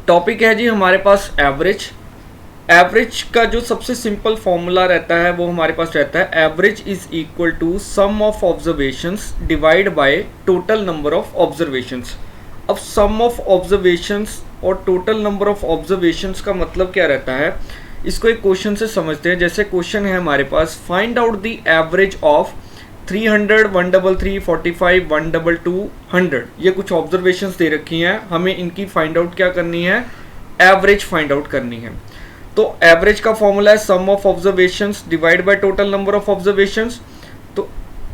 Topic है जी हमारे पास average. Average का जो सबसे सिंपल फॉर्मूला रहता है वो हमारे पास रहता है average is equal to sum of observations divide by total number of observations. अब सम ऑफ ऑब्जर्वेशंस और टोटल नंबर ऑफ ऑब्जर्वेशंस का मतलब क्या रहता है, इसको एक क्वेश्चन से समझते हैं। जैसे क्वेश्चन है हमारे पास, find out the average of 300, 133, 45, 122, 100। ये कुछ ऑब्जर्वेशंस दे रखी हैं, हमें इनकी फाइंड आउट क्या करनी है, एवरेज फाइंड आउट करनी है। तो एवरेज का फॉर्मूला है sum of observations divide by total number of observations. तो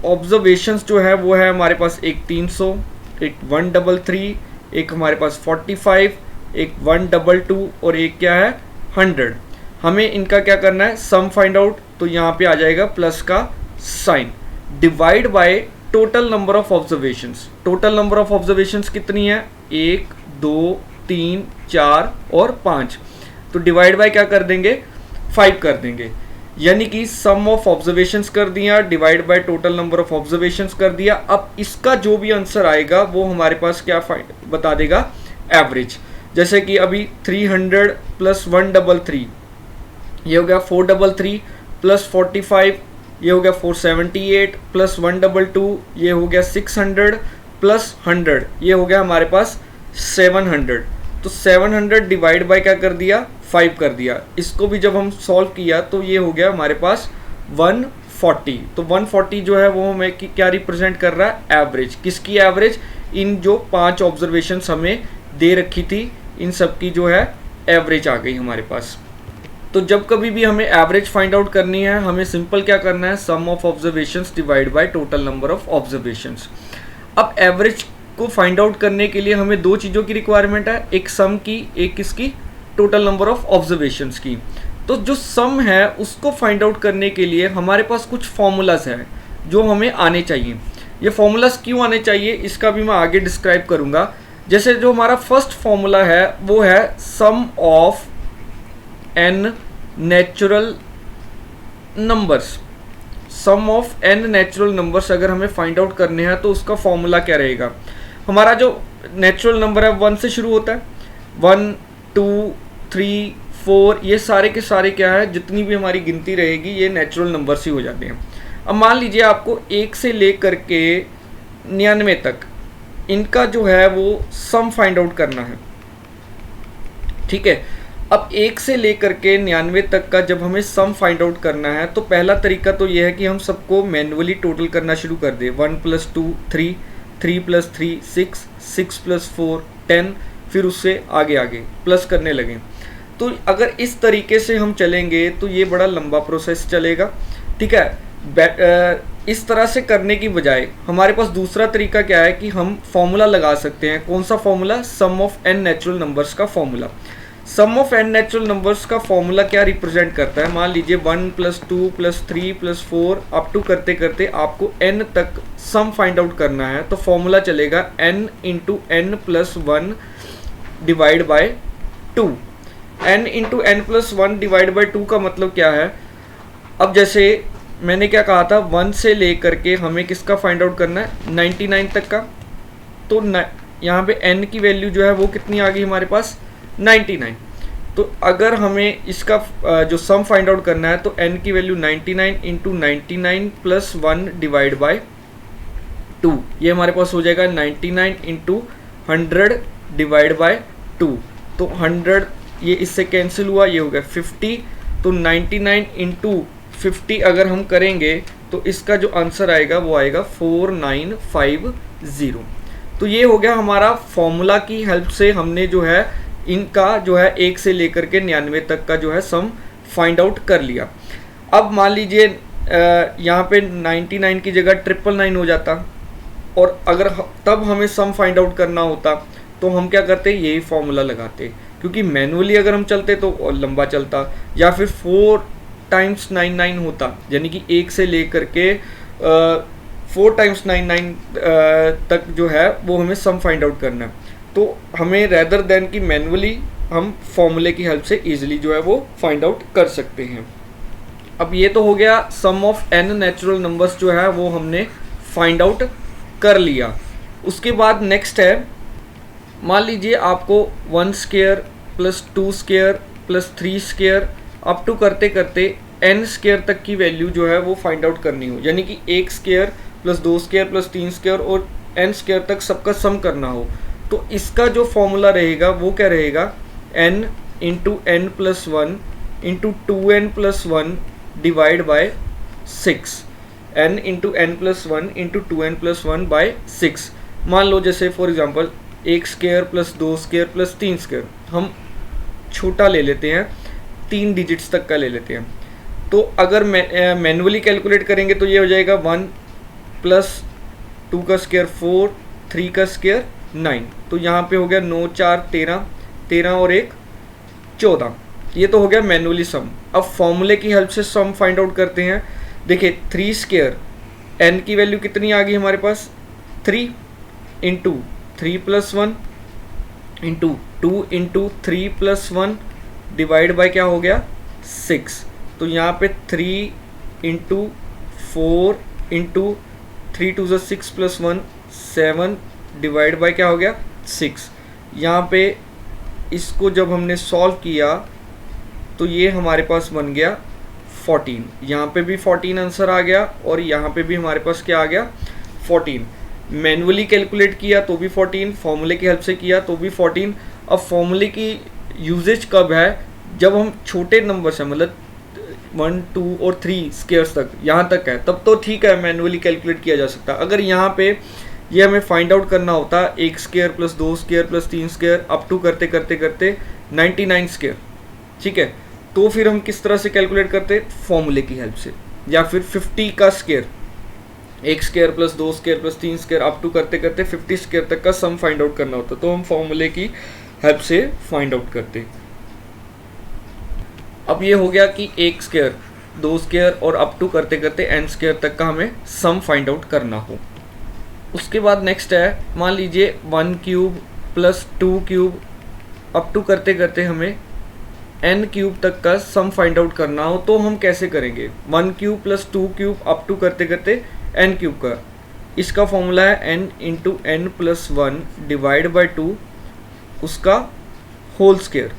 ऑब्जर्वेशंस जो है वो है हमारे पास एक 300, एक 133, एक हमारे पास 45, एक 122 और एक क्या है 100। हमें इनका क्या करना है, सम फाइंड आउट। तो यहाँ पे आ जाएगा प्लस का sign, divide by total number of observations. Total number of observations कितनी है, 1, 2, 3, 4 और 5। तो डिवाइड बाय क्या कर देंगे, 5 कर देंगे। यानी कि सम ऑफ ऑब्जर्वेशंस कर दिया, divide by total number of observations कर दिया। अब इसका जो भी आंसर आएगा वो हमारे पास क्या बता देगा, एवरेज। जैसे कि अभी 300 प्लस 133 ये हो गया 433, प्लस 45 ये हो गया 478, प्लस 122 ये हो गया 600, प्लस 100 ये हो गया हमारे पास 700। तो 700 डिवाइड बाय क्या कर दिया, 5 कर दिया। इसको भी जब हम सॉल्व किया तो ये हो गया हमारे पास 140। तो 140 जो है वो हमें क्या रिप्रेजेंट कर रहा है, एवरेज। किसकी एवरेज, इन जो 5 ऑब्जर्वेशंस हमें दे रखी थी इन सब की जो है एवरेज आ गई हमारे पास। तो जब कभी भी हमें एवरेज फाइंड आउट करनी है, हमें सिंपल क्या करना है, sum of observations divide by total number of observations. अब एवरेज को फाइंड आउट करने के लिए हमें दो चीज़ों की रिक्वायरमेंट है, एक सम की, एक किसकी, टोटल नंबर ऑफ ऑब्जर्वेशंस की। तो जो सम है उसको फाइंड आउट करने के लिए हमारे पास कुछ फॉर्मूलाज हैं जो हमें आने चाहिए। ये फॉर्मूलाज क्यों आने चाहिए इसका भी मैं आगे डिस्क्राइब करूँगा। जैसे जो हमारा फर्स्ट फॉर्मूला है वो है sum of n natural numbers. Sum of n natural numbers अगर हमें फाइंड आउट करने हैं तो उसका फॉर्मूला क्या रहेगा, हमारा जो नेचुरल नंबर है 1 से शुरू होता है। 1, 2, 3, 4 ये सारे के सारे क्या है, जितनी भी हमारी गिनती रहेगी ये नेचुरल नंबर्स ही हो जाते हैं। अब मान लीजिए आपको 1 से लेकर के 99 तक इनका जो है वो सम फाइंड आउट करना है, ठीक है। अब 1 से लेकर के 99 तक का जब हमें सम फाइंड आउट करना है तो पहला तरीका तो यह है कि हम सबको मैन्युअली टोटल करना शुरू कर दें। 1 + 2 3, 3 + 3 6, 6 + 4 10, फिर उससे आगे आगे प्लस करने लगें। तो अगर इस तरीके से हम चलेंगे तो ये बड़ा लंबा प्रोसेस चलेगा, ठीक है। इस तरह से करने की बजाय हमारे पास दूसरा तरीका क्या है कि हम फॉर्मूला लगा सकते हैं। कौन सा formula, sum of n natural numbers का formula. Sum of n natural numbers का फॉर्मूला क्या रिप्रेजेंट करता है, मान लीजिए 1 + 2 + 3 + 4 अप टू करते करते आपको n तक सम फाइंड आउट करना है। तो फॉर्मूला चलेगा n × n + 1 divide bye 2। n × n + 1 divide bye 2 का मतलब क्या है, अब जैसे मैंने क्या कहा था, 1 से लेकर के हमें किसका फाइंड आउट करना है, 99 तक का। तो यहाँ पे n की वैल्यू जो है वो कितनी आ गई हमारे पास, 99। तो अगर हमें इसका जो सम फाइंड आउट करना है तो n की वैल्यू 99 × 99 + 1 डिवाइड बाय 2, ये हमारे पास हो जाएगा 99 × 100 डिवाइड बाय 2। तो 100 ये इससे कैंसिल हुआ, ये हो गया 50। तो 99 × 50 अगर हम करेंगे तो इसका जो आंसर आएगा वो आएगा 4950। तो ये हो गया हमारा फॉर्मूला की हेल्प से हमने जो है इनका जो है 1 से लेकर के 99 तक का जो है सम फाइंड आउट कर लिया। अब मान लीजिए यहाँ पे 99 की जगह 999 हो जाता, और अगर तब हमें सम फाइंड आउट करना होता तो हम क्या करते, यही फॉर्मूला लगाते। क्योंकि मैनुअली अगर हम चलते तो लंबा चलता, या फिर 4 × 99 होता, यानी कि 1 से लेकर के 4 × 99 तक जो है वो हमें सम फाइंड आउट करना है। तो हमें रेदर देन कि मैनुअली हम फॉर्मूले की हेल्प से इजीली जो है वो फाइंड आउट कर सकते हैं। अब ये तो हो गया सम ऑफ n नेचुरल नंबर्स जो है वो हमने फाइंड आउट कर लिया। उसके बाद नेक्स्ट है, मान लीजिए आपको 1² plus 2 square plus 3 square up to करते करते n स्क्वायर तक की वैल्यू जो है वो फाइंड आउट करनी हो, यानी कि 1 square plus 2 square plus 3 square और n स्क्वायर तक सबका सम करना हो, तो इसका जो फॉर्मूला रहेगा वो क्या रहेगा, n into n plus one into 2n plus one divide by 6, n into n plus one into 2n plus one by 6। मान लो जैसे for example 1 square plus 2 square plus 3 square, हम छोटा ले लेते हैं, 3 डिजिट्स तक का ले लेते हैं। तो अगर मैनुअली कैलकुलेट करेंगे तो ये हो जाएगा 1 प्लस 2 का स्क्वायर 4, 3 का स्क्वायर 9, तो यहाँ पे हो गया 9 4 13, 13 और 1 14। ये तो हो गया मैनुअली सम। अब फॉर्मूले की हेल्प से सम फाइंड आउट करते हैं। देखिए 3 स्क्वायर, n की वैल्यू कितनी आ गई हमारे पास, 3 into 3 plus 1 into 2 into 3 plus 1 divide by क्या हो गया 6। तो यहाँ पे 3 इंटू 4 इंटू 3 टू ज़ा 6 प्लस 1 7 डिवाइड बाय क्या हो गया 6। यहाँ पे इसको जब हमने सॉल्व किया तो ये हमारे पास बन गया 14। यहाँ पे भी 14 आंसर आ गया और यहाँ पे भी हमारे पास क्या आ गया 14। मैनुअली कैलकुलेट किया तो भी 14, फॉर्मूले की हेल्प से किया तो भी 14। अब फॉर्मूले की यूजेज कब है, जब हम छोटे नंबर से मतलब 1 2 और 3 स्क्वायर्स तक यहाँ तक है तब तो ठीक है, मैनुअली कैलकुलेट किया जा सकता। अगर यहाँ पे ये हमें फाइंड आउट करना होता 1 square plus 2 square plus 3 square up to करते करते करते 99 स्क्वायर, ठीक है, तो फिर हम किस तरह से कैलकुलेट करते, फॉर्मूले की हेल्प से, या फिर 50 का square, 1 square plus 2 square plus 3 square up to करते करते 50 स्क्वायर तक का सम फाइंड आउट करना होता, तो हम फॉर्मूले की हेल्प से फाइंड आउट करते। अब ये हो गया कि 1 स्क्वायर 2 स्क्वायर और अप टू करते करते n स्क्वायर तक का हमें सम फाइंड आउट करना हो। उसके बाद नेक्स्ट है, मान लीजिए 1 cube plus 2 cube up to करते करते हमें n क्यूब तक का सम फाइंड आउट करना हो, तो हम कैसे करेंगे, 1 cube plus 2 cube up to करते करते n क्यूब का, इसका फॉर्मूला है n into n plus one divide by 2 उसका होल स्क्वायर।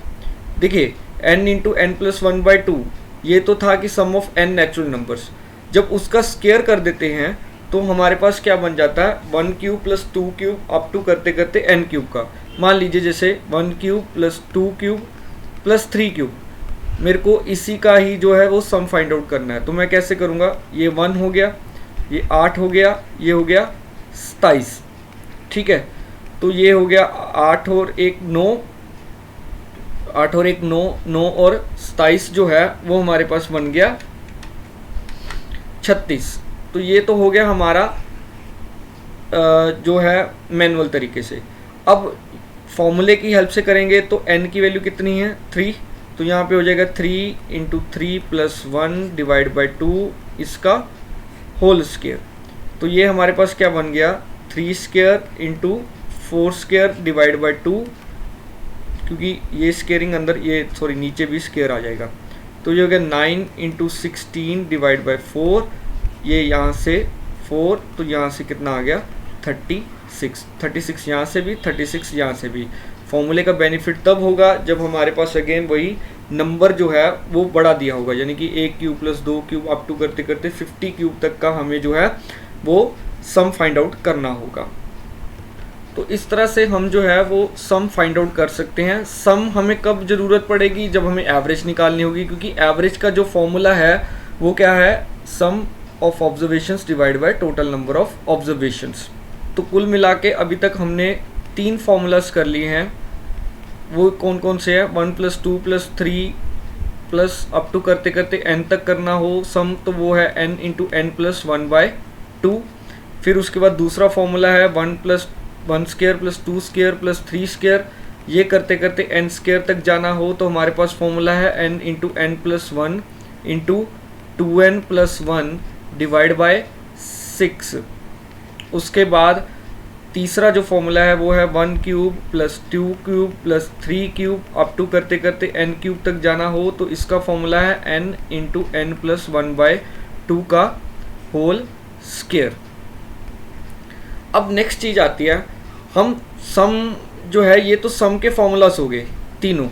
देखिए n into n plus one by 2 ये तो था कि sum of n natural numbers, जब उसका स्क्वायर कर देते हैं तो हमारे पास क्या बन जाता है 1 cube plus 2 cube up to करते करते n क्यूब का। मान लीजिए जैसे 1 cube plus 2 cube plus 3 cube, मेरे को इसी का ही जो है वो सम फाइंड आउट करना है, तो मैं कैसे करूँगा, ये 1 हो गया, ये 8 हो गया, ये हो गया 27, ठीक है, तो ये हो गया 8 और 1 9, 8 और 1 9, 9 और 27 जो है वो हमारे पास बन गया 36। तो ये तो हो गया हमारा जो है मैनुअल तरीके से। अब फॉर्मूले की हेल्प से करेंगे तो n की वैल्यू कितनी है 3, तो यहाँ पे हो जाएगा 3 इंटू 3 प्लस 1 डिवाइड बाई 2 इसका होल स्क्वायर। तो ये हमारे पास क्या बन गया 3 square into 4 square divide by 2, क्योंकि ये स्क्वेयरिंग अंदर ये सॉरी नीचे भी स्क्वायर आ जाएगा, तो ये हो गया 9 इंटू 16 डिवाइड बाई 4, ये यहाँ से 4, तो यहाँ से कितना आ गया 36 यहाँ से भी 36 यहाँ से भी। फॉर्मूले का बेनिफिट तब होगा जब हमारे पास अगेन वही नंबर जो है वो बड़ा दिया होगा, यानी कि 1 cube plus 2 cube up to करते करते 50 क्यूब तक का हमें जो है वो सम फाइंड आउट करना होगा। तो इस तरह से हम जो है वो सम फाइंड आउट कर सकते हैं। सम हमें कब ज़रूरत पड़ेगी, जब हमें एवरेज निकालनी होगी, क्योंकि एवरेज का जो फॉर्मूला है वो क्या है, sum of observations divide by total number of observations. तो कुल मिला के अभी तक हमने 3 फार्मूलाज कर लिए हैं, वो कौन कौन से हैं, 1 plus 2 plus 3 plus up to करते करते n तक करना हो सम, तो वो है n into n plus one by 2। फिर उसके बाद दूसरा फार्मूला है 1 plus 1 square plus 2 square plus 3 square, ये करते करते n स्क्वायर तक जाना हो तो हमारे पास फार्मूला है n into n plus one into 2n plus 1 divide by 6। उसके बाद तीसरा जो फॉर्मूला है वो है 1 cube plus 2 cube plus 3 cube up to करते करते n क्यूब तक जाना हो तो इसका फॉर्मूला है n into n plus one by 2 का होल स्क्वायर। अब नेक्स्ट चीज़ आती है, हम सम जो है, ये तो सम के फॉर्मूलास हो गए तीनों,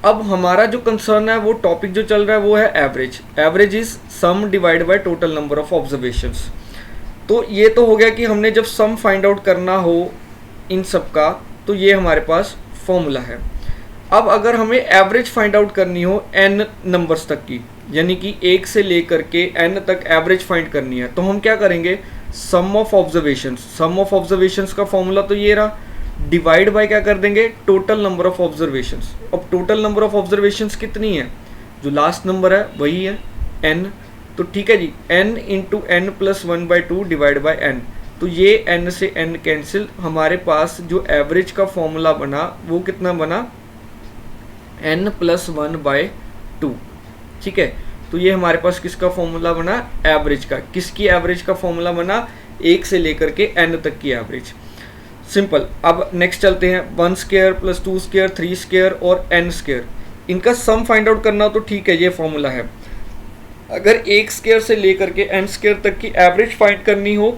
अब हमारा जो कंसर्न है, वो टॉपिक जो चल रहा है वो है average. Average is sum divide by total number of observations. तो ये तो हो गया कि हमने जब सम फाइंड आउट करना हो इन सब का, तो ये हमारे पास फॉर्मूला है। अब अगर हमें एवरेज फाइंड आउट करनी हो n नंबर्स तक की, यानी कि 1 से लेकर के n तक एवरेज फाइंड करनी है, तो हम क्या करेंगे, sum of observations. Sum of observations का फॉर्मूला तो ये रहा, डिवाइड बाय क्या कर देंगे, टोटल नंबर ऑफ ऑब्जर्वेशंस। अब टोटल नंबर ऑफ ऑब्जर्वेशंस कितनी है, जो लास्ट नंबर है वही है n। तो ठीक है जी, n into n plus 1/2 divide by n। तो ये n से n कैंसिल, हमारे पास जो एवरेज का फॉर्मूला बना वो कितना बना, n प्लस 1/2। ठीक है, तो ये हमारे पास किसका फॉर्मूला बना, एवरेज का। किसकी एवरेज का फॉर्मूला बना, 1 से लेकर के n तक की एवरेज। सिंपल। अब नेक्स्ट चलते हैं, 1 स्क्वायर प्लस 2 स्क्वायर 3 स्क्वायर और n स्क्वायर, इनका सम फाइंड आउट करना हो तो ठीक है, ये फॉर्मूला है। अगर 1 स्क्वायर से लेकर के n स्क्वायर तक की एवरेज फाइंड करनी हो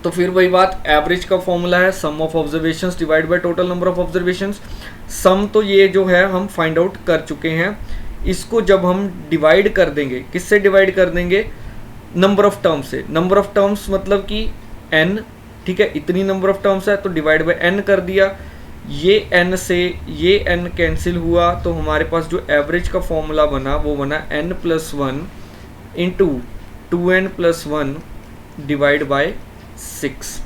तो फिर वही बात, एवरेज का फॉर्मूला है sum of observations divide by total number of observations. Sum तो ये जो है हम फाइंड आउट कर चुके हैं, इसको जब हम डिवाइड कर देंगे, किससे डिवाइड कर देंगे, नंबर ऑफ टर्म्स से। नंबर ऑफ टर्म्स मतलब कि n, ठीक है, इतनी नंबर ऑफ टर्म्स है तो डिवाइड बाय n कर दिया। ये n से ये n कैंसिल हुआ, तो हमारे पास जो एवरेज का फॉर्मूला बना वो बना n plus 1 into 2n plus 1 divide by 6।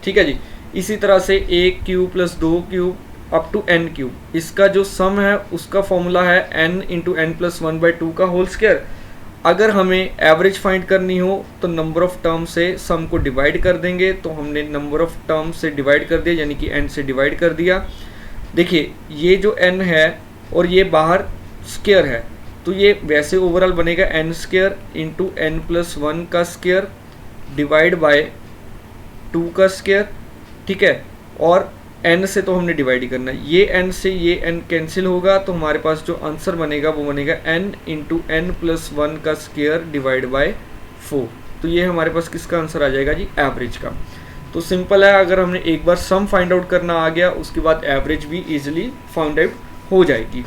ठीक है जी। इसी तरह से 1 cube plus 2 cube up to n cube, इसका जो सम है उसका फॉर्मूला है n इंटू n प्लस 1/2 का होल स्क्वायर। अगर हमें एवरेज फाइंड करनी हो तो नंबर ऑफ टर्म से सम को डिवाइड कर देंगे, तो हमने नंबर ऑफ टर्म से डिवाइड कर दिया, यानी कि n से डिवाइड कर दिया। देखिए ये जो n है और ये बाहर स्क्वायर है, तो ये वैसे ओवरऑल बनेगा n square into n plus 1 का स्क्वायर डिवाइड बाय 2 का स्क्वायर। ठीक है, और n से तो हमने डिवाइड ही करना है, ये n से ये n कैंसिल होगा, तो हमारे पास जो आंसर बनेगा वो बनेगा n इंटू n प्लस 1 का स्क्वायर डिवाइड बाय 4। तो ये हमारे पास किसका आंसर आ जाएगा जी, एवरेज का। तो सिंपल है, अगर हमने एक बार सम फाइंड आउट करना आ गया, उसके बाद एवरेज भी इजीली फाइंड आउट हो जाएगी।